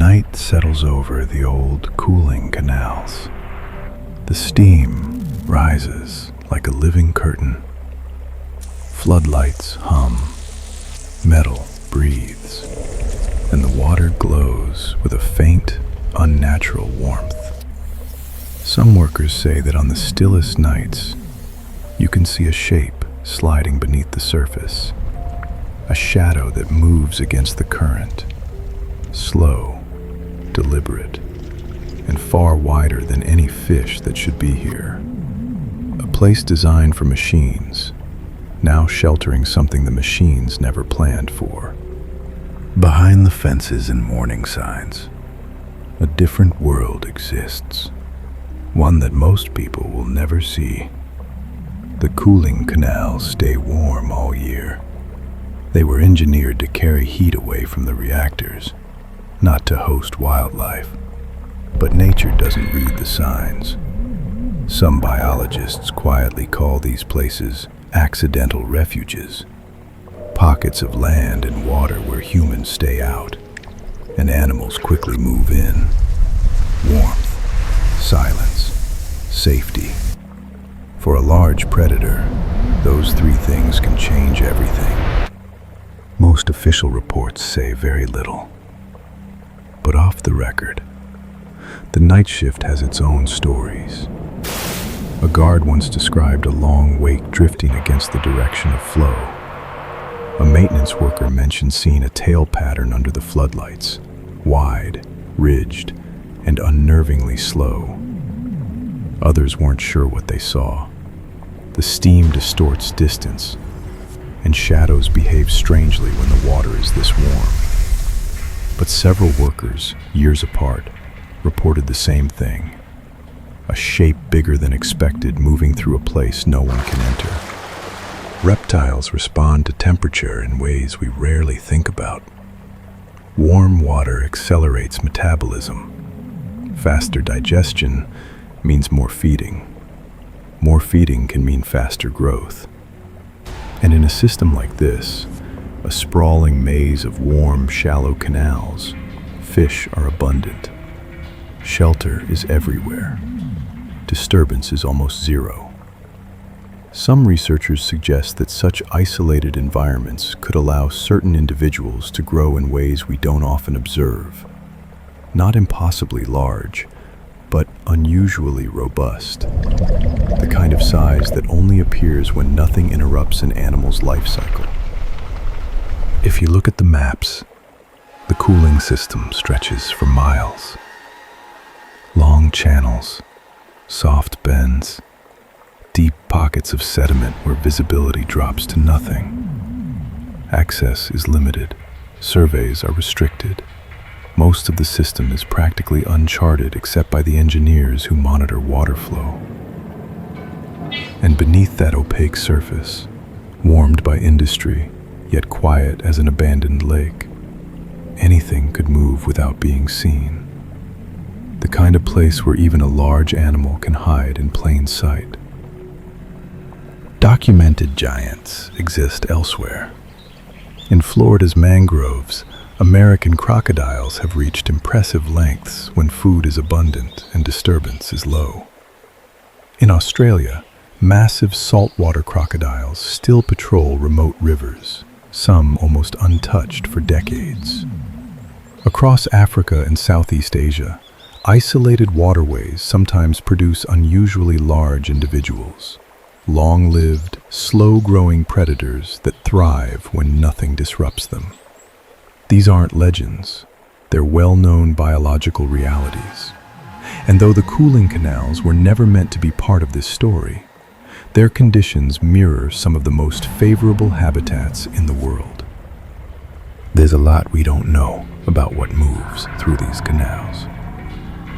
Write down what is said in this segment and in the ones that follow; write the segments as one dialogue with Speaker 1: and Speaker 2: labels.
Speaker 1: night settles over the old cooling canals. The steam rises like a living curtain. Floodlights hum, metal breathes, and the water glows with a faint, unnatural warmth. Some workers say that on the stillest nights, you can see a shape sliding beneath the surface, a shadow that moves against the current, slow, deliberate, and far wider than any fish that should be here. A place designed for machines, now sheltering something the machines never planned for. Behind the fences and warning signs, a different world exists, one that most people will never see. The cooling canals stay warm all year. They were engineered to carry heat away from the reactors, not to host wildlife. But nature doesn't read the signs. Some biologists quietly call these places accidental refuges, pockets of land and water where humans stay out and animals quickly move in. Warmth, silence, safety. For a large predator, those three things can change everything. Most official reports say very little. But off the record, the night shift has its own stories. A guard once described a long wake drifting against the direction of flow. A maintenance worker mentioned seeing a tail pattern under the floodlights, wide, ridged, and unnervingly slow. Others weren't sure what they saw. The steam distorts distance, and shadows behave strangely when the water is this warm. But several workers, years apart, reported the same thing. A shape bigger than expected moving through a place no one can enter. Reptiles respond to temperature in ways we rarely think about. Warm water accelerates metabolism. Faster digestion means more feeding. More feeding can mean faster growth. And in a system like this, a sprawling maze of warm, shallow canals, fish are abundant. Shelter is everywhere. Disturbance is almost zero. Some researchers suggest that such isolated environments could allow certain individuals to grow in ways we don't often observe. Not impossibly large, but unusually robust. The kind of size that only appears when nothing interrupts an animal's life cycle. If you look at the maps, the cooling system stretches for miles. Long channels, soft bends, deep pockets of sediment where visibility drops to nothing. Access is limited, surveys are restricted. Most of the system is practically uncharted except by the engineers who monitor water flow. And beneath that opaque surface, warmed by industry, yet quiet as an abandoned lake, anything could move without being seen. The kind of place where even a large animal can hide in plain sight. Documented giants exist elsewhere. In Florida's mangroves, American crocodiles have reached impressive lengths when food is abundant and disturbance is low. In Australia, massive saltwater crocodiles still patrol remote rivers, some almost untouched for decades. Across Africa and Southeast Asia, isolated waterways sometimes produce unusually large individuals, long-lived, slow-growing predators that thrive when nothing disrupts them. These aren't legends, they're well-known biological realities. And though the cooling canals were never meant to be part of this story, their conditions mirror some of the most favorable habitats in the world. There's a lot we don't know about what moves through these canals.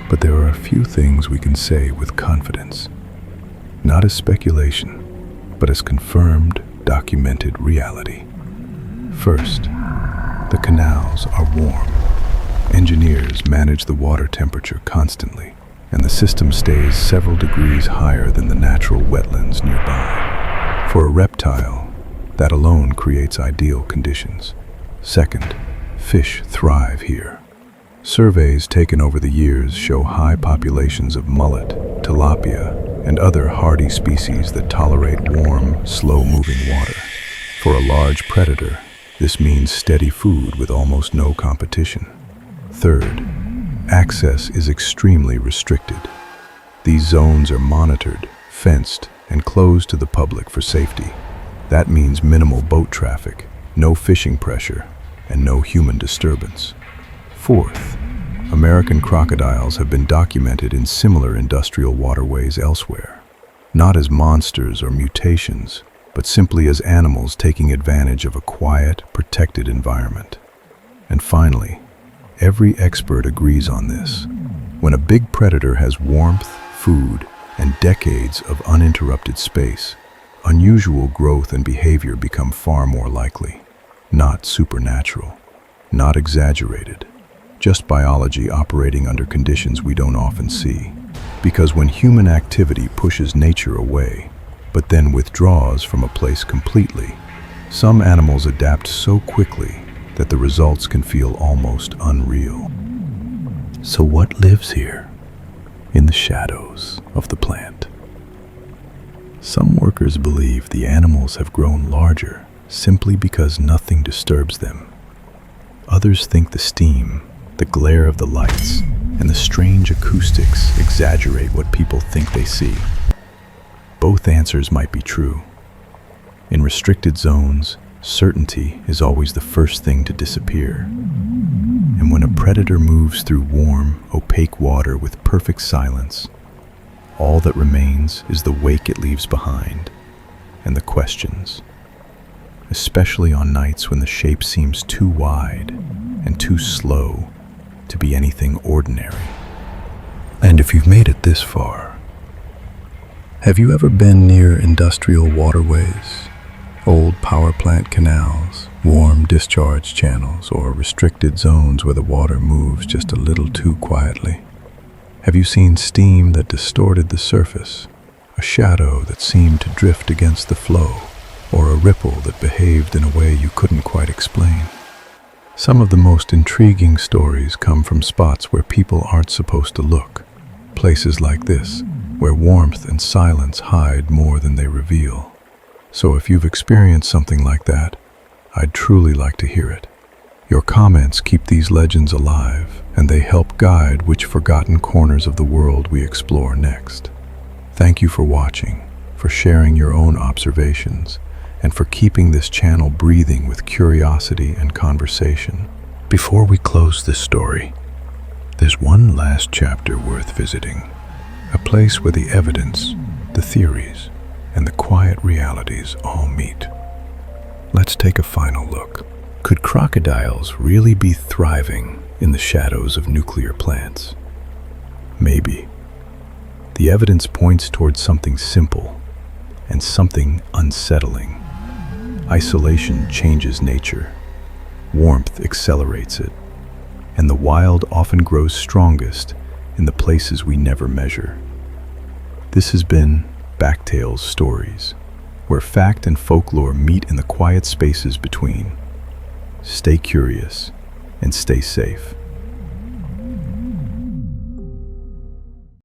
Speaker 1: But there are a few things we can say with confidence, not as speculation, but as confirmed, documented reality. First, the canals are warm. Engineers manage the water temperature constantly, and the system stays several degrees higher than the natural wetlands nearby. For a reptile, that alone creates ideal conditions. Second, fish thrive here. Surveys taken over the years show high populations of mullet, tilapia, and other hardy species that tolerate warm, slow-moving water. For a large predator, this means steady food with almost no competition. Third, access is extremely restricted. These zones are monitored, fenced, and closed to the public for safety. That means minimal boat traffic, no fishing pressure, and no human disturbance. Fourth, American crocodiles have been documented in similar industrial waterways elsewhere, not as monsters or mutations, but simply as animals taking advantage of a quiet, protected environment. And finally, every expert agrees on this. When a big predator has warmth, food, and decades of uninterrupted space, unusual growth and behavior become far more likely. Not supernatural, not exaggerated, just biology operating under conditions we don't often see. Because when human activity pushes nature away, but then withdraws from a place completely, some animals adapt so quickly that the results can feel almost unreal. So what lives here, in the shadows of the plant? Some workers believe the animals have grown larger simply because nothing disturbs them. Others think the steam, the glare of the lights, and the strange acoustics exaggerate what people think they see. Both answers might be true. In restricted zones, certainty is always the first thing to disappear. And when a predator moves through warm, opaque water with perfect silence, all that remains is the wake it leaves behind, and the questions, especially on nights when the shape seems too wide and too slow to be anything ordinary. And if you've made it this far, have you ever been near industrial waterways, old power plant canals, warm discharge channels, or restricted zones where the water moves just a little too quietly? Have you seen steam that distorted the surface, a shadow that seemed to drift against the flow, or a ripple that behaved in a way you couldn't quite explain? Some of the most intriguing stories come from spots where people aren't supposed to look, places like this, where warmth and silence hide more than they reveal. So if you've experienced something like that, I'd truly like to hear it. Your comments keep these legends alive, and they help guide which forgotten corners of the world we explore next. Thank you for watching, for sharing your own observations, and for keeping this channel breathing with curiosity and conversation. Before we close this story, there's one last chapter worth visiting, a place where the evidence, the theories, and the quiet realities all meet. Let's take a final look. Could crocodiles really be thriving in the shadows of nuclear plants? Maybe. The evidence points towards something simple and something unsettling. Isolation changes nature, warmth accelerates it, and the wild often grows strongest in the places we never measure. This has been Backtales Stories, where fact and folklore meet in the quiet spaces between. Stay curious and stay safe.